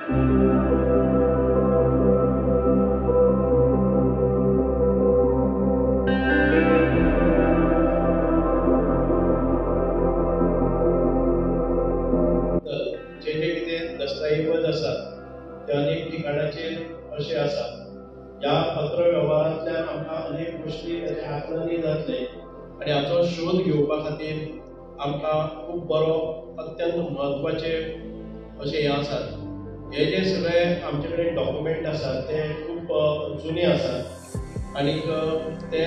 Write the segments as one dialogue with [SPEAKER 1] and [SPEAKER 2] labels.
[SPEAKER 1] जे कितें दस्तऐवज आसात ते अनेक ठिकाणाचेर अशें आसा. ह्या पत्रव्यवहारांतल्यान आमकां अनेक गोश्टी ताचे आकलनूय जातले आनी हाचो शोध घेवपा खातीर आमकां खूब बरो अत्यंत म्हत्वाचे अशें हें आसात. हे जे सगळे आमचे कडेन डॉक्युमेंट आसात ते खूब जुने आसात आनीक ते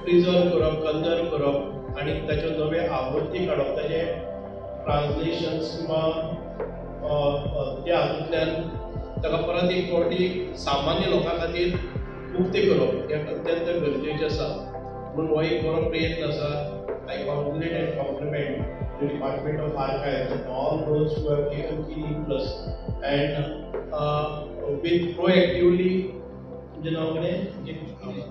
[SPEAKER 1] प्रिजर्व करप, कन्जर्व करप आनी ताच्यो नवे आवृत्ती काडप, ताचे ट्रान्सलेशन्स किंवा त्या हातूंतल्यान ताका परत एक फावटी सामान्य लोकां खातीर उक्ती करप हें अत्यंत गरजेचें आसा. म्हणून हो एक बरो प्रयत्न आसा. I congratulate and compliment the Department of Archives and all those who have taken keen interest and with proactively, you know,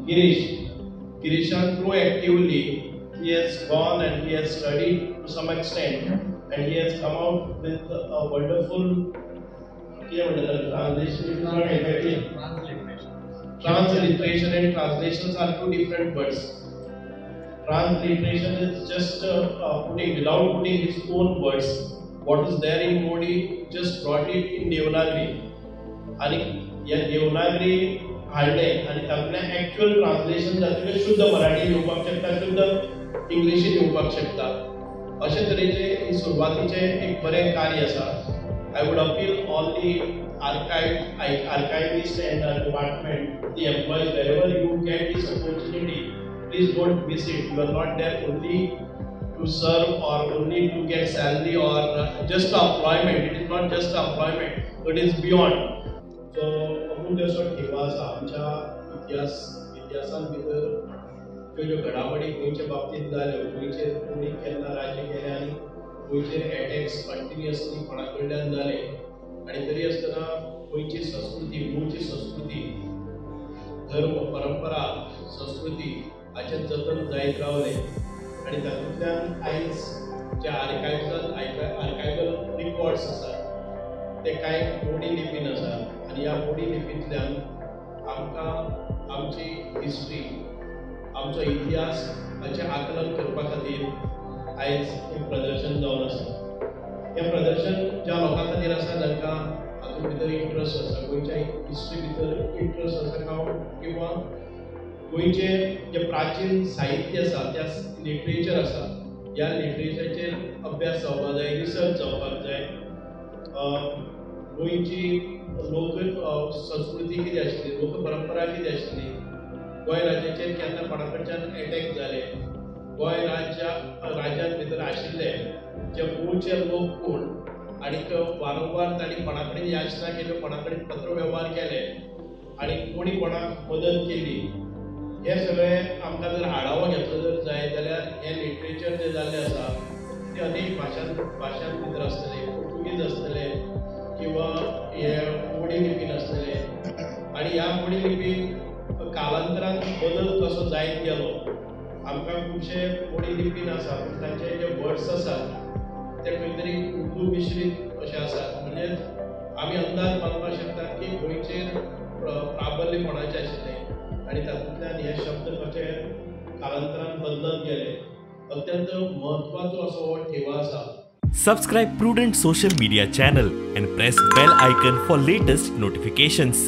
[SPEAKER 1] Girishan proactively, he has gone and he has studied to some extent and he has come out with a wonderful transliteration and translations are two different words. Transliteration is just without putting his own words. What is there in Modi, just brought it in Devanagari. आणि या देवनागरी हाडले आणि तातूंतल्यान actual translation जातकीर शुद्ध मराठी येवपाक शकता, शुद्ध इंग्लिशीन येवपाक शकता. अशे तरेचे ही सुरवातीचे एक बरें कार्य आसा. I would appeal all the archivists and department, the employees, wherever you get this opportunity, please don't miss it. You are not there only to serve or only to get salary or just employment. It is not just employment, but it is beyond. So, अमूल्य असो ठेवा आसा आमच्या इतिहासान भितर ज्यो घडामोडी गोंयच्या बाबतींत जाल्यो, गोंयचेर कोणी केन्ना राज्य केलें आनी गोंयचेर एटॅक्स कंटिन्युअसली कोणा कडल्यान जाले आनी तरी आसतना गोंयची संस्कृती, गोंयची संस्कृती, धर्म, परंपरा, संस्कृती हाचें जतन जायत रावलें आनी तातूंतल्यान आयज जे आर्कायवल रिकॉर्ड्स आसात ते कांय मोडी लिपीन आसात आनी ह्या मोडी लिपींतल्यान आमकां आमची हिस्ट्री, आमचो इतिहास हाचें आकलन करपा खातीर आयज एक प्रदर्शन जावन आसा. हें प्रदर्शन ज्या लोकां खातीर आसा जांकां हातूंत भितर इंट्रस्ट आसा, गोंयच्या हिस्ट्री भितर इंट्रस्ट आसा किंवा गोंयचे जे प्राचीन साहित्य आसा, त्या लिटरेचर आसा, ह्या लिटरेचराचेर अभ्यास जावपाक जाय, रिसर्च जावपाक जाय. गोंयची लोक संस्कृती कितें आशिल्ली, लोक परंपरा कितें आशिल्ली, गोंय राज्याचेर केन्ना कोणा कडच्यान एटॅक जाले, गोंय राज्यान भितर आशिल्ले जे मूळचे लोक कोण आनीक वारंवार तांणी कोणा कडेन याचना केल्यो, कोणा कडेन पत्रव्यवहार केले आनी कोणी कोणाक मदत केली, हे सगळें आमकां जर आढावो घेतलो जर जाय जाल्यार हें लिटरेचर जें जाल्लें आसा तें अनेक भाशांत भितर आसतलें, पोर्तुगीज आसतलें किंवा हे मोडी लिपीन आसतलें आनी ह्या मोडी लिपीन कालांतरान बदल कसो जायत गेलो. आमकां खुबशे मोडी लिपीन आसा पूण तांचे जे वर्ड्स आसात ते खंय तरी उर्दू मिश्रीत अशे आसात. म्हणजे आमी अंदाज बांदपाक शकतात की गोंयचेर प्राबल्य कोणाचें आशिल्लें आनी तातूंतल्यान हे शब्द कशे कालांतरान बदलत गेले. अत्यंत महत्वाचो असो हो ठेवा आसा.
[SPEAKER 2] Subscribe Prudent social media channel and press bell icon for latest notifications.